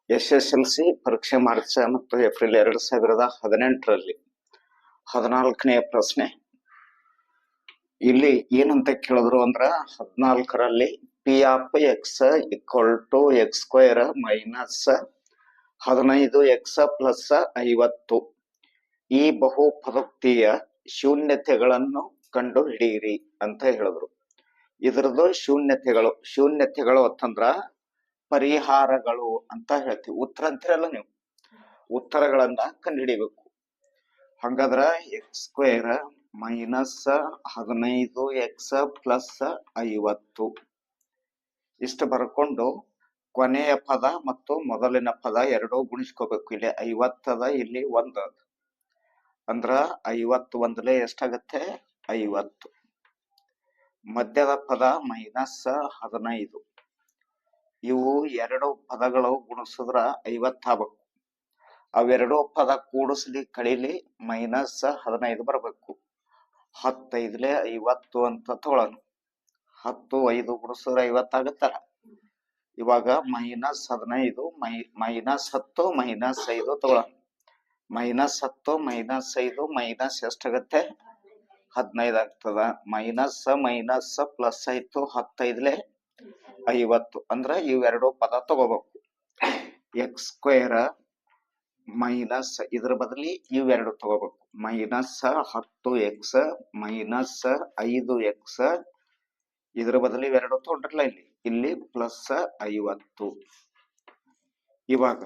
SSLC ಪರೀಕ್ಷೆ March ಮತ್ತು April 2018ರಲ್ಲಿ 14ನೇ ಪ್ರಶ್ನೆ. ಇಲ್ಲಿ ಏನಂತ ಕೇಳಿದ್ರು ಅಂದ್ರ 14ರಲ್ಲಿ P of x equal to x square minus 15x plus 50 ಈ ಬಹುಪದೋಕ್ತಿಯ ಶೂನ್ಯತೆಗಳನ್ನು ಕಂಡು ಹಿಡಿಯಿರಿ ಅಂತ ಹೇಳಿದ್ರು. ಇದರದ್ದು ಶೂನ್ಯತೆಗಳು ಅಂತಂದ್ರ ಪರಿಹಾರಗಳು ಅಂತ ಹೇಳ್ತೀವಿ. ಉತ್ತರ ಅಂತಿರಲ್ಲ, ನೀವು ಉತ್ತರಗಳನ್ನ ಕಂಡುಹಿಡಿಬೇಕು. ಹಾಗಾದ್ರ x square minus 15x plus 50 ಇಷ್ಟು ಬರ್ಕೊಂಡು ಕೊನೆಯ ಪದ ಮತ್ತು ಮೊದಲಿನ ಪದ ಎರಡೂ ಗುಣಿಸ್ಕೋಬೇಕು. ಇಲ್ಲಿ 50 ಅದ, ಇಲ್ಲಿ 1 ಅದ. ಅಂದ್ರ 50 ಒಂದಲೇ ಎಷ್ಟಾಗತ್ತೆ? 50. ಮಧ್ಯದ ಪದ ಮೈನಸ್ 15. ಇವು ಎರಡು ಪದಗಳು ಗುಣಿಸಿದ್ರ 50 ಆಗ್ಬೇಕು. ಅವೆರಡು ಪದ ಕೂಡಿಸ್ಲಿ ಕಳೀಲಿ ಮೈನಸ್ 15 ಬರ್ಬೇಕು. 10 50 ಅಂತ ತಗೊಳ್ಳೋಣ. 10 5 ಗುಣಿಸಿದ್ರೆ 50 ಆಗತ್ತಲ್ಲ. ಇವಾಗ ಮೈನಸ್ 15 ಮೈನಸ್ 10 ಮೈನಸ್ 5 ತಗೊಳ್ಳೋಣ. ಮೈನಸ್ 10 ಮೈನಸ್ 5 ಮೈನಸ್ ಎಷ್ಟಾಗತ್ತೆ? 15 ಆಗ್ತದ. ಮೈನಸ್ ಮೈನಸ್ ಪ್ಲಸ್ ಆಯ್ತು. 15 50. ಅಂದ್ರ ಇವೆರಡು ಪದ ತಗೋಬೇಕು. ಎಕ್ಸ್ ಸ್ಕ್ವೇರ್ ಮೈನಸ್ ಇದ್ರ ಬದಲಿ ಇವೆರಡು ತಗೋಬೇಕು. ಮೈನಸ್ 10x ಮೈನಸ್ 5x ಇದ್ರ ಬದಲಿ ಇವೆರಡು ತಗೊಂಡ್ರಲ್ಲ, ಇಲ್ಲಿ ಪ್ಲಸ್ 50. ಇವಾಗ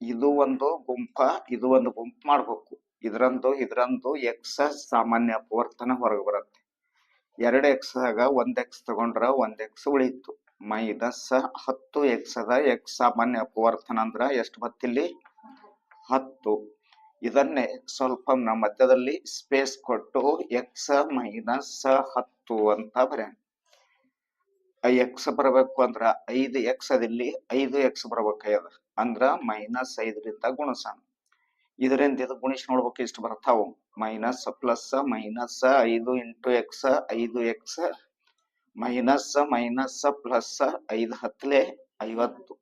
ಇದು ಒಂದು ಗುಂಪ, ಇದು ಒಂದು ಗುಂಪು ಮಾಡ್ಬೇಕು. ಇದ್ರಂದು ಎಕ್ಸ್ ಸಾಮಾನ್ಯ ಅಪವರ್ತನ ಹೊರಗೆ ಬರುತ್ತೆ. 2x ಆಗ 1x ತಗೊಂಡ್ರ 1x ಉಳಿತು. ಮೈನಸ್ 10x ಅದ. ಎಕ್ಸ್ ಸಾಮಾನ್ಯ ಅಪವರ್ತನ ಅಂದ್ರ ಎಷ್ಟು ಬತ್ತಿಲ್ಲಿ? 10. ಇದನ್ನೇ ಸ್ವಲ್ಪ ಮಧ್ಯದಲ್ಲಿ ಸ್ಪೇಸ್ ಕೊಟ್ಟು ಎಕ್ಸ್ ಮೈನಸ್ 10 ಅಂತ ಬರೆಯೋಣ. ಎಕ್ಸ್ ಬರಬೇಕು ಅಂದ್ರ 5x ಅದಿಲ್ಲಿ 5x ಬರ್ಬೇಕಾಗ್ಯದ. ಅಂದ್ರ ಮೈನಸ್ 5ರಿಂದ ಗುಣಿಸೋಣ. ಇದರಿಂದ ಇದು ಗುಣಿಸಿ ನೋಡ್ಬೇಕು, ಇಷ್ಟು ಬರ್ತಾವು. Minus plus minus 5 into X 5x minus minus plus 5 10 50.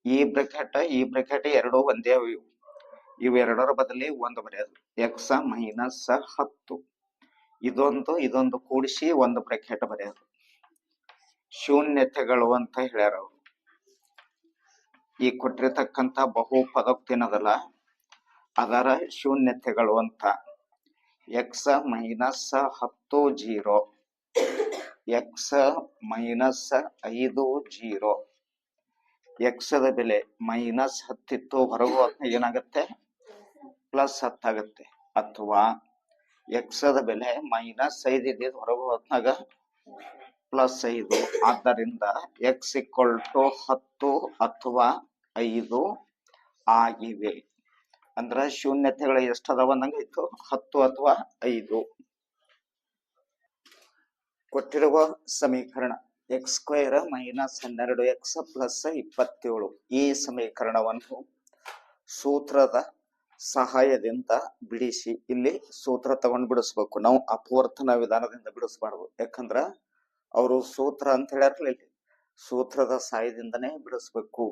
ಈ ಬ್ರಾಕೆಟ್ ಎರಡು ಒಂದೇ ಅವು. ಇವೆರಡರ ಬದಲಿ ಒಂದು ಬರೆಯೋದು. ಎಕ್ಸ್ ಮೈನಸ್ 10 ಇದೊಂದು ಕೂಡಿಸಿ ಒಂದು ಬ್ರಾಕೆಟ್ ಬರೆಯೋದು. ಶೂನ್ಯತೆಗಳು ಅಂತ ಹೇಳ್ಯಾರ ಅವರು. ಈ ಕೊಟ್ಟಿರ್ತಕ್ಕಂಥ ಬಹುಪದೋಕ್ತಿನದಲ್ಲ, ಅದರ ಶೂನ್ಯತೆಗಳು ಅಂತ. X minus 10 0, X minus 5 0. X the ಬೆಲೆ ಮೈನಸ್ 10 ಇತ್ತು, ಹೊರಗು ಏನಾಗತ್ತೆ? ಪ್ಲಸ್ 10 ಆಗತ್ತೆ. ಅಥವಾ ಎಕ್ಸ್ ದ ಬೆಲೆ ಮೈನಸ್ 5 ಇದ್ದಿದ್ದು ಹೊರಗು ಹೊತ್ನಾಗ ಪ್ಲಸ್ 5. ಆದ್ದರಿಂದ ಎಕ್ಸ್ ಈಕ್ವಲ್ ಟು 10 ಅಥವಾ 5 ಆಗಿವೆ. ಅಂದ್ರ ಶೂನ್ಯತೆಗಳು ಎಷ್ಟದಾವ ಅಂದಂಗಾಯ್ತು? 10 ಅಥವಾ 5. ಕೊಟ್ಟಿರುವ ಸಮೀಕರಣ X square minus 12x plus 27. ಈ ಸಮೀಕರಣವನ್ನು ಸೂತ್ರದ ಸಹಾಯದಿಂದ ಬಿಡಿಸಿ. ಇಲ್ಲಿ ಸೂತ್ರ ತಗೊಂಡು ಬಿಡಿಸ್ಬೇಕು. ನಾವು ಅಪವರ್ತನ ವಿಧಾನದಿಂದ ಬಿಡಿಸ್ಬಾರ್ದು. ಯಾಕಂದ್ರ ಅವರು ಸೂತ್ರ ಅಂತ ಹೇಳ್ಯಾರಲ್ಲ, ಇಲ್ಲಿ ಸೂತ್ರದ ಸಹಾಯದಿಂದನೇ ಬಿಡಿಸ್ಬೇಕು.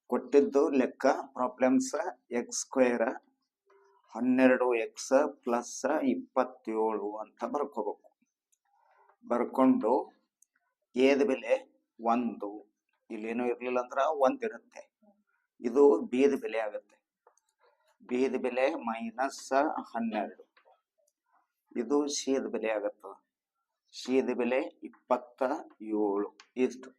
ಕೊಟ್ಟಿದ್ದು ಲೆಕ್ಕ problems X square 12x plus 27 ಅಂತ ಬರ್ಕೋಬೇಕು. ಬರ್ಕೊಂಡು ಏದ ಬೆಲೆ 1, ಇಲ್ಲೇನು ಇರ್ಲಿಲ್ಲ ಅಂದ್ರ 1 ಇರುತ್ತೆ. ಇದು ಬಿದ ಬೆಲೆ ಆಗುತ್ತೆ. ಬಿದ ಬೆಲೆ ಮೈನಸ್ 12. ಇದು ಸಿದ ಬೆಲೆ ಆಗತ್ತ. ಸಿದ ಬೆಲೆ 27. ಇಷ್ಟು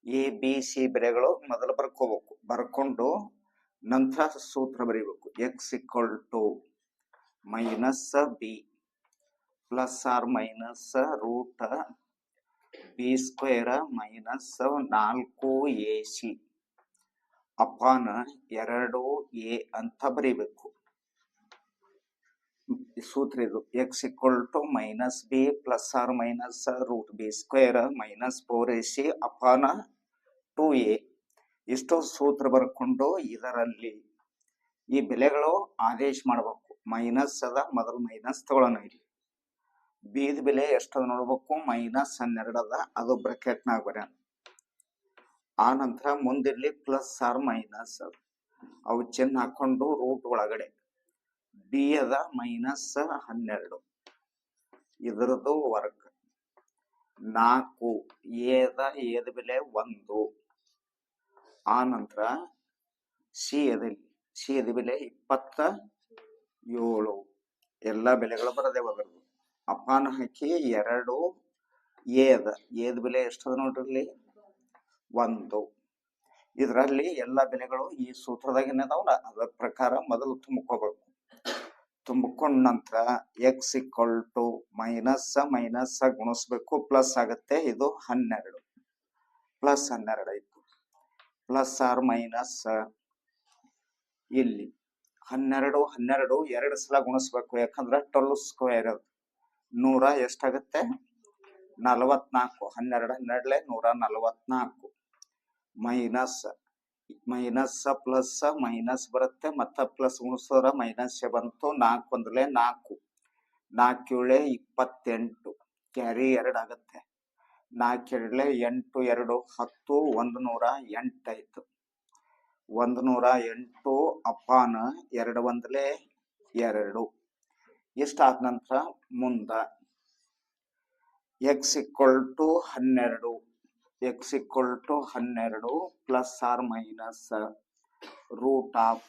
ಎ ಬಿ ಸಿ ಬೆಲೆಗಳು ಮೊದಲು ಬರ್ಕೋಬೇಕು. ಬರ್ಕೊಂಡು ನಂತರ ಸೂತ್ರ ಬರೀಬೇಕು. X equal to minus b plus or minus root b square minus 4ac upon 2a ಅಂತ ಬರೀಬೇಕು. ಸೂತ್ರ ಇದು. X equal to minus b plus or minus root b square minus 4ac upon 2a. ಇಷ್ಟು ಸೂತ್ರ ಬರ್ಕೊಂಡು ಇದರಲ್ಲಿ ಈ ಬೆಲೆಗಳು ಆದೇಶ ಮಾಡ್ಬೇಕು. ಮೈನಸ್ ಅದ, ಮೊದಲು ಮೈನಸ್ ತಗೊಳ್ಳೋಣ. ಇಲ್ಲಿ ಬಿದ ಬೆಲೆ ಎಷ್ಟದ ನೋಡ್ಬೇಕು? ಮೈನಸ್ 12 ಅದ. ಅದು ಬ್ರಾಕೆಟ್ನಾಗ ಬರೋಣ. ಆ ನಂತರ ಮುಂದಿಲ್ಲಿ ಪ್ಲಸ್ ಆರ್ ಮೈನಸ್ ಅವು ಚಿಹ್ನೆ ಹಾಕೊಂಡು ರೂಟ್ ಒಳಗಡೆ ಡಿ ಅದ ಮೈನಸ್ 12 ಇದರದ್ದು ವರ್ಗ 4 ಏದ ಬೆಲೆ 1 ಆ ನಂತರ ಸಿ ಅದ ಬೆಲೆ 27 ಎಲ್ಲ ಬೆಲೆಗಳು ಬರದೆ ಬರೋದು ಅಪಾನ ಹಾಕಿ 2 ಏದ ಬೆಲೆ ಎಷ್ಟದ ನೋಡ್ರಿ 1 ಇದರಲ್ಲಿ ಎಲ್ಲ ಬೆಲೆಗಳು ಈ ಸೂತ್ರದಾಗ ಏನದಾವಲ್ಲ ಅದರ ಪ್ರಕಾರ ಮೊದಲು ತುಂಬಿಕೋಬೇಕು ತುಂಬಿಕೊಂಡ ನಂತರ ಎಕ್ಸ್ ಇಕ್ವಲ್ ಟು ಮೈನಸ್ ಗುಣಿಸ್ಬೇಕು ಪ್ಲಸ್ ಆಗುತ್ತೆ ಇದು 12 ಪ್ಲಸ್ 12 ಆಯ್ತು ಪ್ಲಸ್ ಆರ್ ಮೈನಸ್ ಇಲ್ಲಿ 12 2 ಸಲ ಗುಣಿಸ್ಬೇಕು ಯಾಕಂದ್ರೆ 12 ಸ್ಕ್ವೇರ್ 100 ಎಷ್ಟಾಗುತ್ತೆ 44 12 144 ಮೈನಸ್ ಪ್ಲಸ್ ಮೈನಸ್ ಬರುತ್ತೆ ಮತ್ತ ಪ್ಲಸ್ ಗುಣಿಸಿದ್ರೆ ಮೈನಸ್ ಬಂತು 4 ಒಂದಲೇ 4 4 7 28 ಕ್ಯಾರಿ 2 ಆಗುತ್ತೆ 4 2 8 2 10 108 ಆಯ್ತು 108 ಅಪಾನ 2 ಒಂದಲೇ 2 ಇಷ್ಟಾದ ನಂತರ ಮುಂದ x equal to 12 plus or minus root of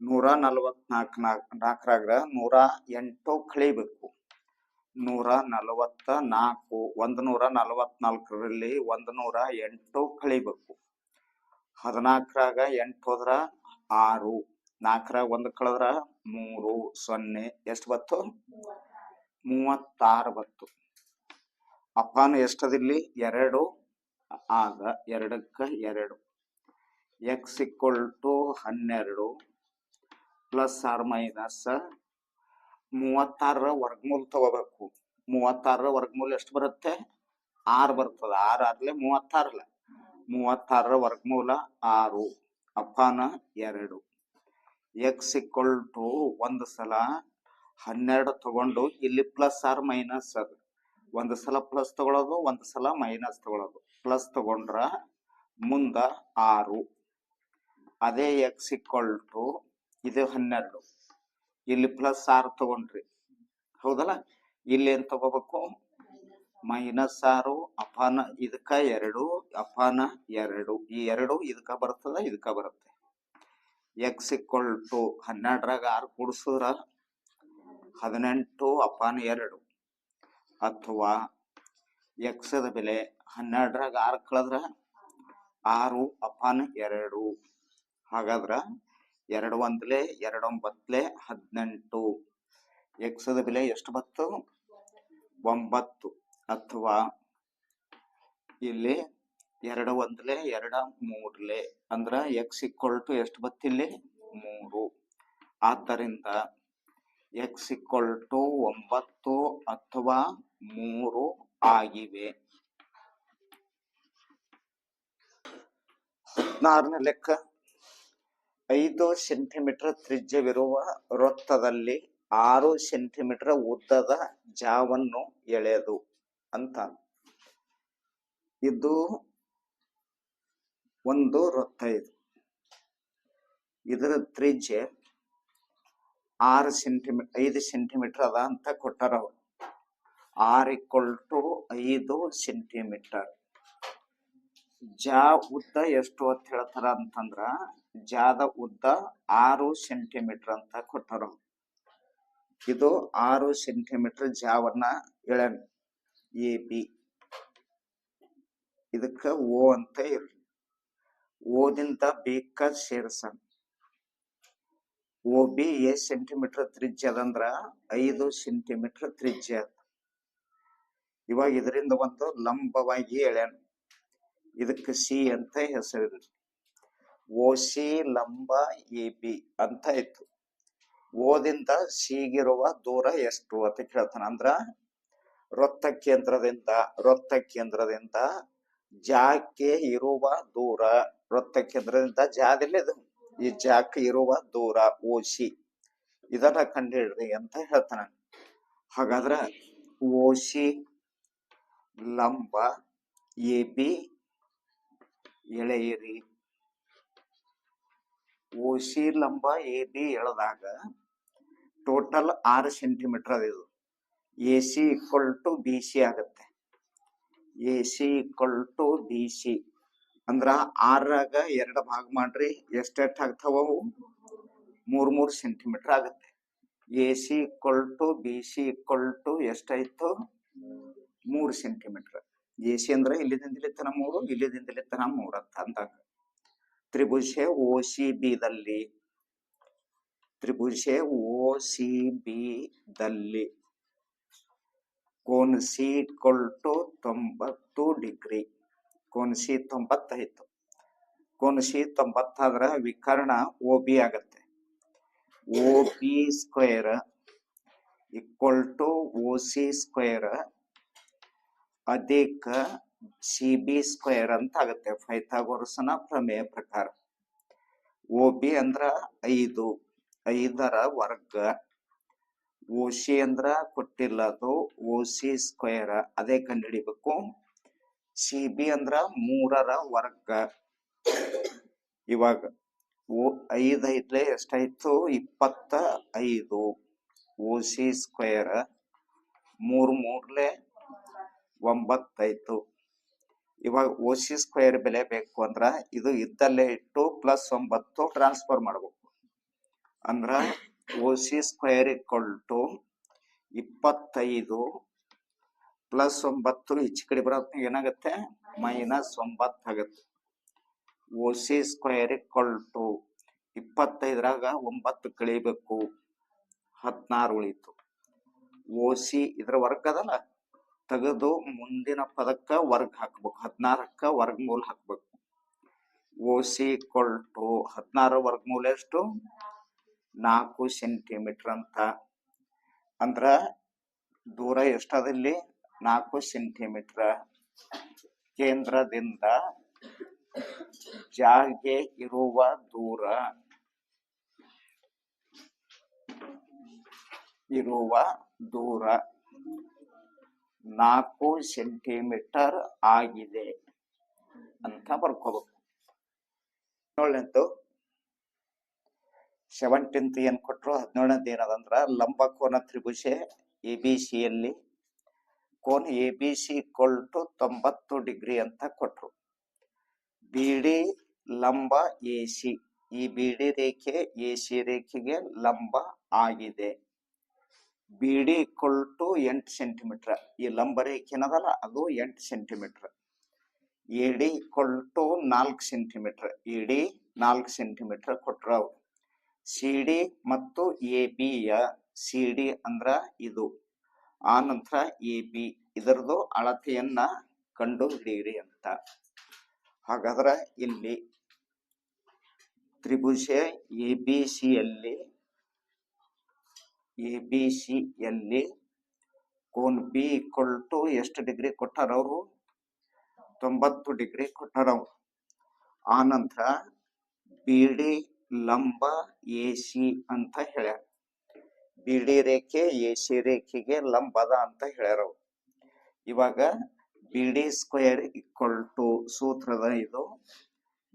144 108 ಕಳಿಬೇಕು 144 144ರಲ್ಲಿ 108 ಕಳಿಬೇಕು 14ರಾಗ 8 ಹೋದ್ರ 6 4ರಾಗ 1 ಕಳೆದ್ರ 3 0 ಎಷ್ಟು ಬತ್ತು 36 ಬತ್ತು ಅಪಾನ ಎಷ್ಟದಿಲ್ಲಿ 2 ಆಗ 2ಕ್ಕೆ 2 x equal to 12 plus or minus 36ರ ವರ್ಗಮೂಲ ತಗೋಬೇಕು 36ರ ವರ್ಗಮೂಲ ಎಷ್ಟು ಬರುತ್ತೆ 6 ಬರ್ತದ 6 ಆದ್ಲೆ 36 36ರ ವರ್ಗಮೂಲ 6 ಅಪಾನ 2 ಎಕ್ಸ್ ಇಕ್ವಲ್ ಟು ಒಂದು ಸಲ 12 ತಗೊಂಡು ಇಲ್ಲಿ ಪ್ಲಸ್ ಆರ್ ಮೈನಸ್ ಅದು ಒಂದು ಸಲ ಪ್ಲಸ್ ತಗೊಳ್ಳೋದು ಒಂದು ಸಲ ಮೈನಸ್ ತಗೊಳ್ಳೋದು ಪ್ಲಸ್ ತಗೊಂಡ್ರ ಮುಂದ 6 ಅದೇ ಎಕ್ಸ್ ಇಕ್ವಲ್ ಟು ಇದು 12 ಇಲ್ಲಿ ಪ್ಲಸ್ 6 ತಗೊಂಡ್ರಿ ಹೌದಲ್ಲ ಇಲ್ಲಿ ಏನ್ ತಗೋಬೇಕು -6 ಅಪಾನ ಇದಕ್ಕ 2 ಅಪಾನ 2 ಈ 2 ಇದಕ್ಕ ಬರ್ತದ ಇದಕ್ಕ ಬರುತ್ತೆ ಎಕ್ಸ್ ಇಕ್ವಲ್ ಟು 12ರಾಗ 6 ಕೂಡಿಸಿದ್ರ 18 ಅಪಾನ 2 ಅಥವಾ ಎಕ್ಸ್ ದ ಬೆಲೆ 12ರಾಗ 6 ಕಳೆದ್ರ 6 ಅಪಾನ 2 ಹಾಗಾದ್ರ 2 ಒಂದಲೇ 2 9 18 ಎಕ್ಸ್ ದ ಬೆಲೆ ಎಷ್ಟು ಬತ್ತು 9 ಅಥವಾ ಇಲ್ಲಿ 2 ಒಂದಲೇ 2 3 ಅಂದ್ರ ಎಕ್ಸ್ ಇಕ್ವಲ್ ಟು ಎಷ್ಟು ಬತ್ತಿಲ್ಲಿ 3 ಆದ್ದರಿಂದ ಎಕ್ಸ್ ಇಕ್ವಲ್ ಟು 9 ಅಥವಾ 3 ಆಗಿವೆ 16ನೇ ಲೆಕ್ಕ 5 ಸೆಂಟಿಮೀಟರ್ ತ್ರಿಜ್ಯವಿರುವ ವೃತ್ತದಲ್ಲಿ 6 ಸೆಂಟಿಮೀಟರ್ ಉದ್ದದ ಜಾವನ್ನು ಎಳೆದು ಅಂತ ಇದು ಒಂದು ವೃತ್ತ ಇದರ ತ್ರಿಜ್ಯ 5 ಸೆಂಟಿಮೀಟರ್ ಅದ ಅಂತ ಕೊಟ್ಟಾರ ಅವರು r ಇಕ್ವಲ್ ಟು 5 ಸೆಂಟಿಮೀಟರ್ ಜಾ ಉದ್ದ ಎಷ್ಟು ಅಂತ ಹೇಳ್ತಾರ ಅಂತಂದ್ರ ಜಾದ ಉದ್ದ 6 ಸೆಂಟಿಮೀಟರ್ ಅಂತ ಕೊಟ್ಟಾರ ಇದು 6 ಸೆಂಟಿಮೀಟರ್ ಜಾವನ್ನ ಎಳೆನ್ ಎ ಬಿ ಇದಕ್ಕ ಓ ಅಂತ ಇರ್ಲಿ ಓದಿಂದ ಬೇಕ ಸೇರ್ಸನ್ ಓ ಬಿ ಎಷ್ಟ್ ಸೆಂಟಿಮೀಟರ್ ತ್ರಿಜ್ಯ ಅದಂದ್ರ 5 ಸೆಂಟಿಮೀಟರ್ ತ್ರಿಜ್ಯ ಇವಾಗ ಇದರಿಂದ ಒಂದು ಲಂಬವಾಗಿ ಎಳೆನ್ ಇದಕ್ಕೆ ಸಿ ಅಂತ ಹೆಸರಿದ್ರಿ ಓ ಸಿ ಲಂಬ ಎ ಬಿ ಅಂತ ಇತ್ತು ಓದಿಂದ ಸಿಗಿರುವ ದೂರ ಎಷ್ಟು ಅಂತ ಕೇಳ್ತಾನ ಅಂದ್ರ ವೃತ್ತ ಕೇಂದ್ರದಿಂದ ಜಾಕ್ಕೆ ಇರುವ ದೂರ ವೃತ್ತ ಕೇಂದ್ರದಿಂದ ಜಾದಿಲ್ಲ ಈ ಜಾಕ್ ಇರುವ ದೂರ ಓ ಸಿ ಇದನ್ನ ಕಂಡುಹಿಡ್ರಿ ಅಂತ ಹೇಳ್ತಾನ ಹಾಗಾದ್ರ ಓ ಸಿ ಲಂಬ ಎ ಬಿ ಎಳೆಯಿರಿ. OC ಲಂಬ AB ಎಳೆದಾಗ ಟೋಟಲ್ 6 ಸೆಂಟಿಮೀಟರ್ ಅದು. ಇದು AC = BC ಆಗುತ್ತೆ. AC = BC ಅಂದ್ರ 6ರಾಗ 2 ಭಾಗ ಮಾಡ್ರಿ, ಎಷ್ಟೆಷ್ಟು ಆಗ್ತಾವ ಅವು? 3 ಸೆಂಟಿಮೀಟರ್ ಆಗುತ್ತೆ. AC = BC = ಎಷ್ಟಾಯ್ತು? 3 ಸೆಂಟಿಮೀಟರ್. AC ಅಂದ್ರೆ ಇಲ್ಲಿದಿಂದ ಇಲ್ಲಿ ತನ 3, ಇಲ್ಲಿದಿಂದ ಇಲ್ಲಿ ತನ 3 ಅಂತ ಅಂದಾಗ ತ್ರಿಭುಜ OCB ದಲ್ಲಿ ಕೋನ C = 90 ಡಿಗ್ರಿ. ಕೋನ C 90 ಆಯ್ತು. ಕೋನ C 90 ಆದ್ರ ವಿಕರ್ಣ OB ಆಗತ್ತೆ. OB² = OC² ಅಧಿಕ CB² ಅಂತ ಆಗುತ್ತೆ ಪೈಥಾಗೋರಸನ ಪ್ರಮೇಯ ಪ್ರಕಾರ. OB ಅಂದ್ರ 5, 5ರ ವರ್ಗ. OC ಅಂದ್ರ ಕೊಟ್ಟಿಲ್ಲ, ಅದು OC², ಅದೇ ಕಂಡುಹಿಡಿಬೇಕು. CB ಅಂದ್ರ 3ರ ವರ್ಗ. ಇವಾಗ 5 ಐದ್ಲೆ ಎಷ್ಟಾಯ್ತು? 25. OC² 3 3ಲೆ 9 ಆಯ್ತು. ಇವಾಗ OC² ಬೆಲೆ ಬೇಕು ಅಂದ್ರ ಇದು ಇದ್ದಲ್ಲೇ ಇಟ್ಟು +9 ಟ್ರಾನ್ಸ್ಫರ್ ಮಾಡ್ಬೇಕು. ಅಂದ್ರ OC² = 25 +9 ಈಚೆ ಕಡೆ ಬರೋದು ಏನಾಗುತ್ತೆ? -9 ಆಗುತ್ತೆ. OC² = 25ರಾಗ 9 ಕಳಿಬೇಕು, 16 ಉಳಿತು. OC ಇದ್ರ ವರ್ಗ ಅದಲ್ಲ, ತೆಗೆದು ಮುಂದಿನ ಪದಕ್ಕ ವರ್ಗ ಹಾಕ್ಬೇಕು. 16ಕ್ಕ ವರ್ಗಮೂಲ ಹಾಕ್ಬೇಕು. OC = 16 ವರ್ಗಮೂಲ ಎಷ್ಟು? 4 ಸೆಂಟಿಮೀಟರ್ ಅಂತ. ಅಂದ್ರ ದೂರ ಎಷ್ಟದಲ್ಲಿ? 4 ಸೆಂಟಿಮೀಟರ್. ಕೇಂದ್ರದಿಂದ ಜಾಗೆ ಇರುವ ದೂರ 4 ಸೆಂಟಿಮೀಟರ್ ಆಗಿದೆ ಅಂತ ಬರ್ಕೋಬೇಕು. 17th ಏನ್ ಕೊಟ್ರು? 17ನೇದು ಏನದಂದ್ರ ಲಂಬಕೋನ ತ್ರಿಭುಜ ABC ಯಲ್ಲಿ ಕೋನ ABC = 90 ಡಿಗ್ರಿ ಅಂತ ಕೊಟ್ರು. BD ಲಂಬ AC, ಈ BD ರೇಖೆ AC ರೇಖೆಗೆ ಲಂಬ ಆಗಿದೆ. BD = 8 centimetre. ಈ ಲಂಬ ರೇಖೆ ಏನದಲ್ಲ ಅದು 8 centimetre. AD = 4 centimetre. AD 4 centimetre ಕೊಟ್ರು. ಅವ್ರು CD ಮತ್ತು AB ಯ CD ಅಂದ್ರ ಇದು, ಆ ನಂತರ AB ಇದರದು ಅಳತೆಯನ್ನ ಕಂಡು ಹಿಡಿಯಿರಿ ಅಂತ. ಹಾಗಾದ್ರೆ ಇಲ್ಲಿ ತ್ರಿಭುಜ ABC ಯಲ್ಲಿ ಕೋನ B = ಎಷ್ಟು ಡಿಗ್ರಿ ಕೊಟ್ಟಾರ ಅವರು? 90 ಡಿಗ್ರಿ ಕೊಟ್ಟಾರ ಅವರು. ಆ ನಂತರ BD ಲಂಬ AC ಅಂತ ಹೇಳ್ಯಾರ. BD ರೇಖೆ AC ರೇಖೆಗೆ ಲಂಬದ ಅಂತ ಹೇಳ್ಯಾರ ಅವರು. ಇವಾಗ BD² = ಸೂತ್ರದ ಇದು,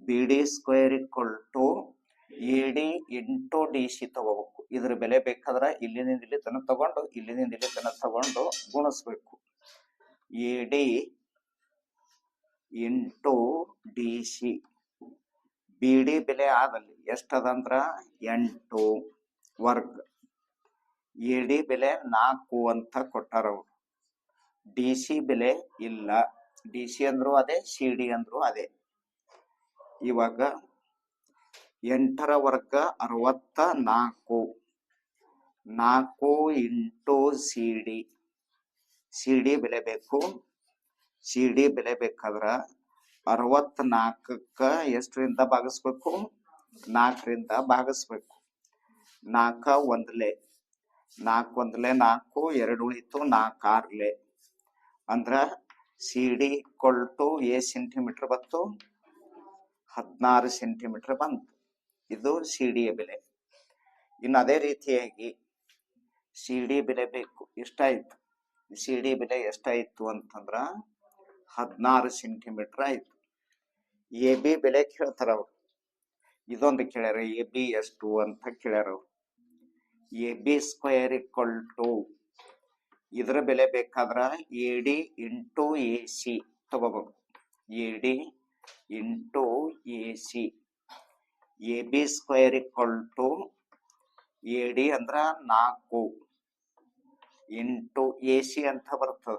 BD² = AD × DC ತಗೋಬೇಕು. ಇದ್ರ ಬೆಲೆ ಬೇಕಾದ್ರೆ ಇಲ್ಲಿಂದ ಇಲ್ಲಿ ತನಕ ತಗೊಂಡು ಇಲ್ಲಿಂದ ಇಲ್ಲಿ ತನಕ ತಗೊಂಡು ಗುಣಿಸ್ಬೇಕು. AD × DC. BD ಬೆಲೆ ಆದಲ್ಲಿ ಎಷ್ಟದಂದ್ರ 8 ವರ್ಗ. AD ಬೆಲೆ 4 ಅಂತ ಕೊಟ್ಟಾರ ಅವರು. DC ಬೆಲೆ ಇಲ್ಲ. DC ಅಂದ್ರು ಅದೇ, CD ಅಂದ್ರು ಅದೇ. ಇವಾಗ 8ರ ವರ್ಗ 64. 4 × CD. CD ಬೆಲೆ ಬೇಕು. CD ಬೆಲೆ ಬೇಕಾದ್ರ 64ಕ್ಕ ಎಷ್ಟರಿಂದ ಭಾಗಿಸ್ಬೇಕು? 4ರಿಂದ ಭಾಗಿಸ್ಬೇಕು. 4 1ಲೆ 4 1ಲೆ 4, 2 ಉಳಿತು, 4 6ಲೆ. ಅಂದ್ರ CD = ಎ ಸೆಂಟಿಮೀಟರ್ ಬಂತು? 16 ಸೆಂಟಿಮೀಟರ್ ಬಂತು. ಇದು CD ಯ ಬೆಲೆ. ಇನ್ನು ಅದೇ ರೀತಿಯಾಗಿ CD ಬೆಲೆ ಬೇಕು. ಎಷ್ಟಾಯ್ತು? CD ಬೆಲೆ ಎಷ್ಟಾಯ್ತು ಅಂತಂದ್ರ 16 ಸೆಂಟಿಮೀಟರ್ ಆಯ್ತು. ಎ ಬಿ ಬೆಲೆ ಕೇಳ್ತಾರ ಅವ್ರು. ಇದೊಂದು ಕೇಳ್ಯಾರ ಎ ಬಿ ಎಷ್ಟು ಅಂತ ಕೇಳ್ಯಾರ ಅವ್ರು. A B square equal to ಇದ್ರ ಬೆಲೆ ಬೇಕಾದ್ರ A D into A C ತಗೋಬೇಕು. A D into A C. A B square equal to A D ಅಂದ್ರ 4 ಇಂಟು ಎ ಸಿ ಅಂತ ಬರ್ತದ.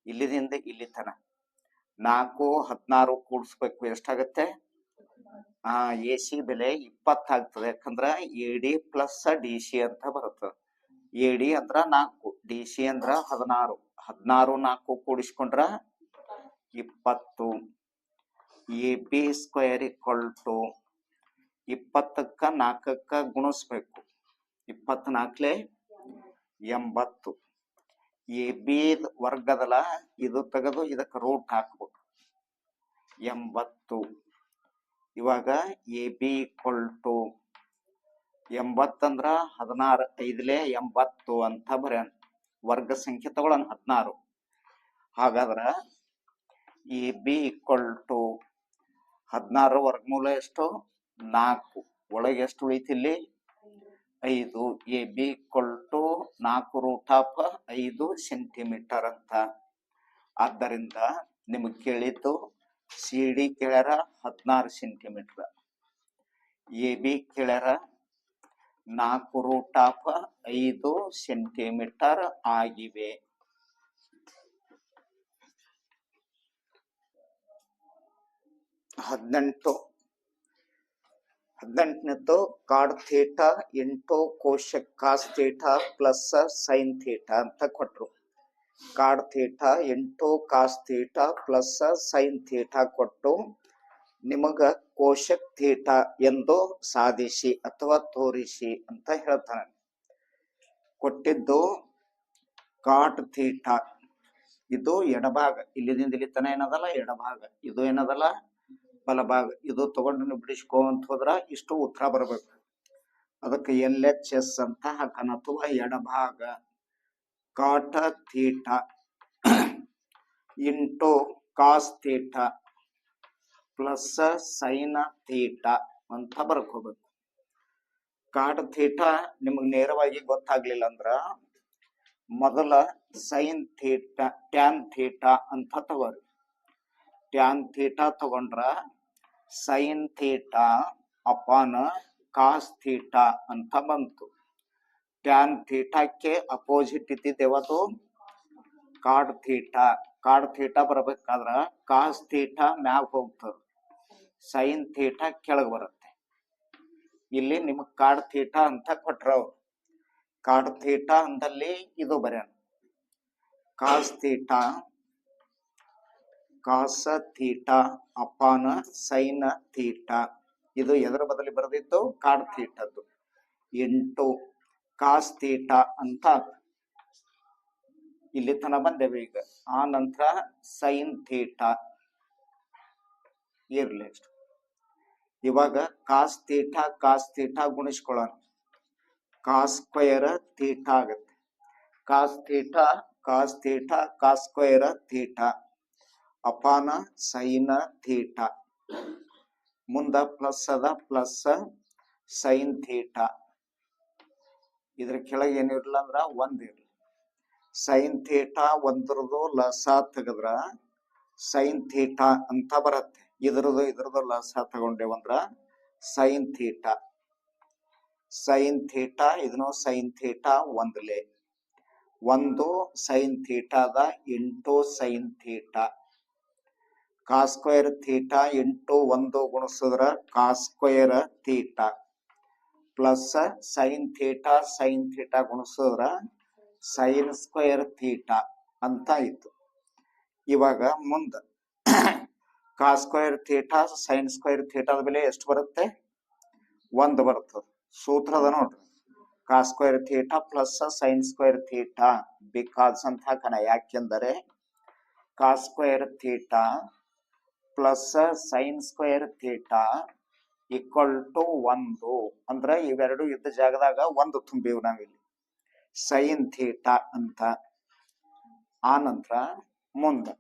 ಇಲ್ಲಿದಿಂದ ಇಲ್ಲಿ ತನ 4 16 ಕೂಡಿಸ್ಬೇಕು. ಎಷ್ಟಾಗತ್ತೆ? ಎ ಸಿ ಬೆಲೆ 20 ಆಗ್ತದೆ. ಯಾಕಂದ್ರ A D plus D C ಅಂತ ಬರ್ತದೆ. ಎ ಡಿ ಅಂದ್ರ 4, ಡಿ ಸಿ ಅಂದ್ರ 16. 16 4 ಕೂಡಿಸ್ಕೊಂಡ್ರ 20. A B square equal to 20ಕ್ಕ 4ಕ್ಕ ಗುಣಿಸ್ಬೇಕು. 24 80. ಎ ಬಿ ವರ್ಗದಲ್ಲ, ಇದು ತೆಗೆದು ಇದಕ್ಕೆ ರೂಟ್ ಹಾಕ್ಬೇಕು. 80. ಇವಾಗ ಎ ಬಿ ಈಕ್ವಲ್ ಟು 80 ಅಂದ್ರ 16 5 80 ಅಂತ ಬರ್ಯಾನ. ವರ್ಗ ಸಂಖ್ಯೆ ತಗೊಳ್ಳೋಣ 16. ಹಾಗಾದ್ರ ಎ ಬಿ ಈಕ್ವಲ್ ಟು 16 ವರ್ಗಮೂಲ ಎಷ್ಟು? 4. ಒಳಗೆ ಎಷ್ಟು ಉಳಿತಿಲ್ಲಿ? 5. A B equal to 4 root of 5 centimetre ಅಂತ. ಆದ್ದರಿಂದ ನಿಮಗೆ ಕೇಳಿದ್ದು ಸಿ ಡಿ ಕೇಳ್ಯಾರ 16 ಸೆಂಟಿಮೀಟರ್, ಎ ಬಿ ಕೇಳ್ಯಾರ 4 ರೂಟ್ ಆಫ್ 5 ಸೆಂಟಿಮೀಟರ್ ಆಗಿವೆ. ಹದಿನೆಂಟನೇದ್ದು cot theta into cosec cos theta plus sine theta ಅಂತ ಕೊಟ್ರು. Cot theta into cos theta plus sine theta ಕೊಟ್ಟು ನಿಮಗ ಕೋಶಕ್ ಥೀಟಾ ಎಂದು ಸಾಧಿಸಿ ಅಥವಾ ತೋರಿಸಿ ಅಂತ ಹೇಳ್ತಾನೆ. ಕೊಟ್ಟಿದ್ದು ಕಾಟ್ ಥೀಟಾ, ಇದು ಎಡಭಾಗ, ಇಲ್ಲಿದಿಂದ ಇಲ್ಲಿ ತನ ಏನದಲ್ಲ ಎಡಭಾಗ, ಇದು ಏನದಲ್ಲ ಬಲಭಾಗ. ಇದು ತಗೊಂಡು ನೀವು ಬಿಡಿಸ್ಕೊಂತ ಹೋದ್ರ ಇಷ್ಟು ಉತ್ತರ ಬರ್ಬೇಕು. ಅದಕ್ಕೆ ಎಲ್ ಎಚ್ ಎಸ್ ಅಂತ ಹಾಕೋಣ. ಅಥವಾ ಎಡಭಾಗ cot theta into cos theta plus sine theta ಅಂತ ಬರ್ಕೋಬೇಕು. ಕಾಟ್ ಥೀಟಾ ನಿಮಗ್ ನೇರವಾಗಿ ಗೊತ್ತಾಗ್ಲಿಲ್ಲ ಅಂದ್ರ ಮೊದಲ ಸೈನ್ ಥೀಟಾ ಟ್ಯಾನ್ ಥೀಟಾ ಅಂತ ತಗೋರಿ. ಟ್ಯಾನ್ ಥೀಟಾ ತಗೊಂಡ್ರ sine theta upon cos theta ಅಂತ ಬಂತು. ಟ್ಯಾನ್ ಥೀಟಾಕ್ಕೆ ಅಪೋಸಿಟ್ ಇದ್ದಿದ್ದೇವದು ಕಾಡ್ ಥೀಟಾ. ಕಾಡ್ ಥೀಟಾ ಬರಬೇಕಾದ್ರ ಕಾಸ್ ಥೀಟಾ ಮ್ಯಾಗ ಹೋಗ್ತದೆ, ಸೈನ್ ಥೀಟಾ ಕೆಳಗೆ ಬರುತ್ತೆ. ಇಲ್ಲಿ ನಿಮಗ್ ಕಾಡ್ ಥೀಟಾ ಅಂತ ಕೊಟ್ರವ್ರು. ಕಾಡ್ ಥೀಟಾ ಅಂದಲ್ಲಿ ಇದು ಬರ್ಯಾನ ಕಾಸ್ ಥೀಟಾ, ಕಾಸ ಥೀಟಾ ಅಪಾನ ಸೈನ್ ಥೀಟಾ. ಇದು ಎದರ ಬದಲಿ ಬರೆದಿತ್ತು? ಕಾಡ್ ಥೀಟದ್ದು. ಇಂಟು ಕಾಸ್ ಥೀಟಾ ಅಂತ ಇಲ್ಲಿ ತನ ಬಂದೇವೆ ಈಗ. ಆ ನಂತರ ಸೈನ್ ಥೀಟಾ ಇರ್ಲಿ. ಇವಾಗ ಕಾಸ್ ಥೀಟಾ ಗುಣಿಸ್ಕೊಳ್ಳೋಣ. ಕಾಸ್ ಸ್ಕ್ವೇರ್ ಥೀಟಾ ಆಗುತ್ತೆ. Cos theta square theta upon sine theta. ಮುಂದ ಪ್ಲಸ್ ಅದ, ಪ್ಲಸ್ ಸೈನ್ ಥೀಟಾ. ಇದ್ರ ಕೆಳಗೆ ಏನಿರಲ್ಲ ಅಂದ್ರ 1 ಇರ್ಲಿ. ಸೈನ್ ಥೀಟಾ ಒಂದ್ರದ್ದು ಲಸ ತೆಗದ್ರ ಸೈನ್ ಥೀಟಾ ಅಂತ ಬರುತ್ತೆ. ಇದ್ರದ್ದು ಲಸ ತಗೊಂಡೇವಂದ್ರ ಸೈನ್ ಥೀಟಾ. ಇದನ್ನು ಸೈನ್ ಥೀಟಾ ಒಂದ್ಲೆ. 1 ಸೈನ್ ಥೀಟಾದ into sine theta. Cos square theta into 1 ಗುಣಿಸಿದ್ರ cos square theta plus sine theta ಗುಣಿಸಿದ್ರ ಸೈನ್ ಸ್ಕ್ವೇರ್ ಥೀಟಾ ಅಂತ ಆಯ್ತು. ಇವಾಗ ಮುಂದ cos square theta sine square ಥೀಟಾದ ಬೆಲೆ ಎಷ್ಟು ಬರುತ್ತೆ? 1 ಬರ್ತದೆ. ಸೂತ್ರದ ನೋಡ್ರಿ, cos square theta plus sine square theta because ಅಂತ ಹಾಕೋಣ. ಯಾಕೆಂದರೆ cos square theta plus sine square theta equal to 1 ಅಂದ್ರೆ ಇವೆರಡು ಇದ್ದ ಜಾಗದಾಗ 1 ತುಂಬಿವ್ ನಾವಿಲ್ಲಿ ಸೈನ್ ಥೀಟಾ ಅಂತ. ಆ ನಂತರ ಮುಂದೆ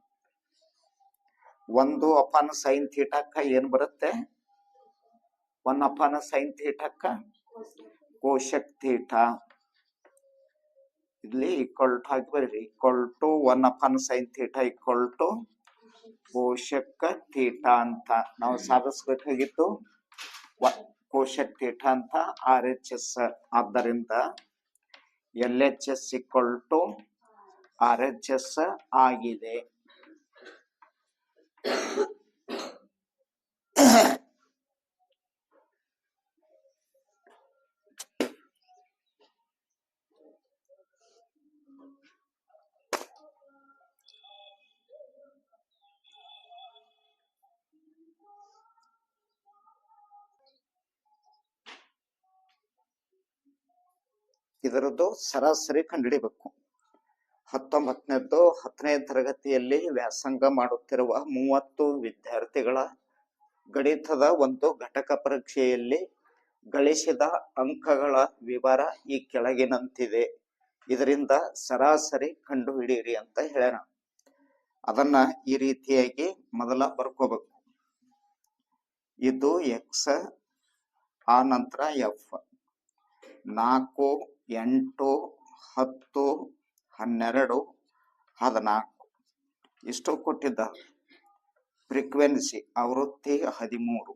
ಒಂದು ಅಪಾನ ಸೈನ್ ಥೀಟಾಕ್ಕ ಏನ್ ಬರುತ್ತೆ? 1 ಅಪಾನ ಸೈನ್ ಥೀಟಾಕ್ಕ ಕೋಶಕ್ ಥೀಟಾ. ಇಲ್ಲಿ ಈಕ್ವಲ್ ಟು ಹಾಕಿ ಬರ್ರಿ. Equal to 1 upon sine theta equal to cosec theta ಅಂತ ನಾವು ಸಾಧಿಸಬೇಕಾಗಿತ್ತು. ಕೋಶಕ್ ಥೀಟಾ ಅಂತ RHS. ಆದ್ದರಿಂದ LHS ಈಕ್ವಲ್ ಟು RHS ಆಗಿದೆ. ಇದರದ್ದು ಸರಾಸರಿ ಕಂಡುಹಿಡಿಬೇಕು. 19ನೇದ್ದು 10ನೇ ತರಗತಿಯಲ್ಲಿ ವ್ಯಾಸಂಗ ಮಾಡುತ್ತಿರುವ 30 ವಿದ್ಯಾರ್ಥಿಗಳ ಗಣಿತದ ಒಂದು ಘಟಕ ಪರೀಕ್ಷೆಯಲ್ಲಿ ಗಳಿಸಿದ ಅಂಕಗಳ ವಿವರ ಈ ಕೆಳಗಿನಂತಿದೆ. ಇದರಿಂದ ಸರಾಸರಿ ಕಂಡುಹಿಡಿಯಿರಿ ಅಂತ ಹೇಳೋಣ. ಅದನ್ನ ಈ ರೀತಿಯಾಗಿ ಮೊದಲ ಬರ್ಕೋಬೇಕು. ಇದು X, ಆ ನಂತರ F. 4, 8, 10, 12, 14 ಇಷ್ಟು ಕೊಟ್ಟಿದ್ದ. ಫ್ರೀಕ್ವೆನ್ಸಿ ಆವೃತ್ತಿ 13,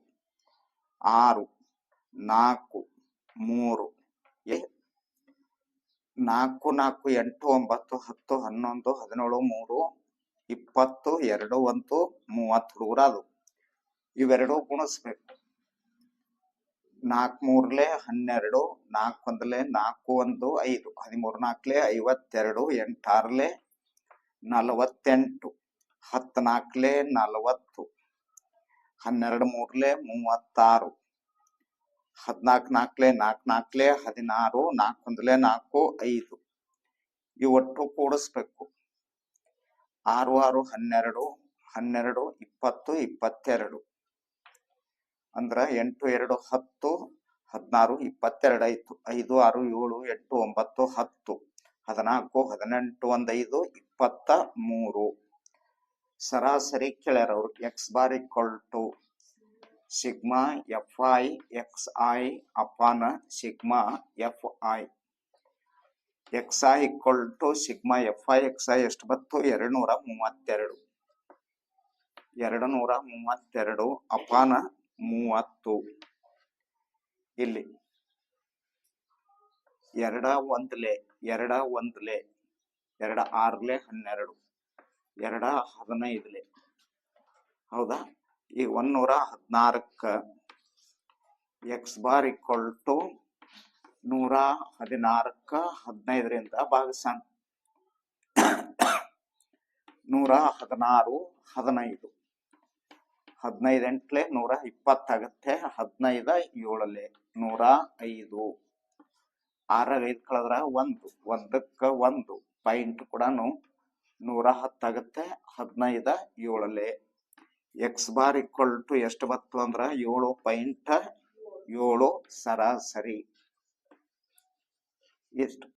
6, 4, 3, 4, 4, 8, 9, 10, 11, 17, 3, 20, 2, 1, 30 ಹುಡುಗರ ಅದು. ಇವೆರಡು ಗುಣಿಸ್ಬೇಕು. 4 3 12, 4 1 4 1 5, 13 4 52, 8 6 48, 10 4 40, 12 3 36, 14 4 4 16, 4 1 4 5 ಇವಟ್ಟು ಕೂಡಿಸ್ಬೇಕು. 6 6 12, 12 20, 22 ಅಂದ್ರ 8 2 10, 16 22 ಆಯ್ತು. 5 6 7 8 9 10, 14 18 1 5 23. ಸರಾಸರಿ ಕೇಳ್ಯಾರ ಅವ್ರು. X bar equal to sigma FI XI upon sigma FI. XI equal to sigma FI XI ಎಷ್ಟು ಬತ್ತು? 232. 232 ಅಪಾನ 30. ಇಲ್ಲಿ 2 1 2 1 2 6 12, 2 15. ಹೌದಾ? ಈ 116ಕ್ಕ X ಬಾರ್ ಈಕ್ವಲ್ ಟು 116ಕ್ಕ 15ರಿಂದ ಭಾಗಿಸೋಣ. 116 15, 15 8 120 ಆಗುತ್ತೆ. 15 7 105. 6 5 ಕಳೆದ್ರ 1, 1ಕ್ಕ 1 ಪಾಯಿಂಟ್ ಕೂಡ 110 ಆಗುತ್ತೆ. 15 7. X ಬಾರ್ ಈಕ್ವಲ್ ಟು ಎಷ್ಟು ಬತ್ತು ಅಂದ್ರ 7.7 ಸರಾಸರಿ. ಎಷ್ಟು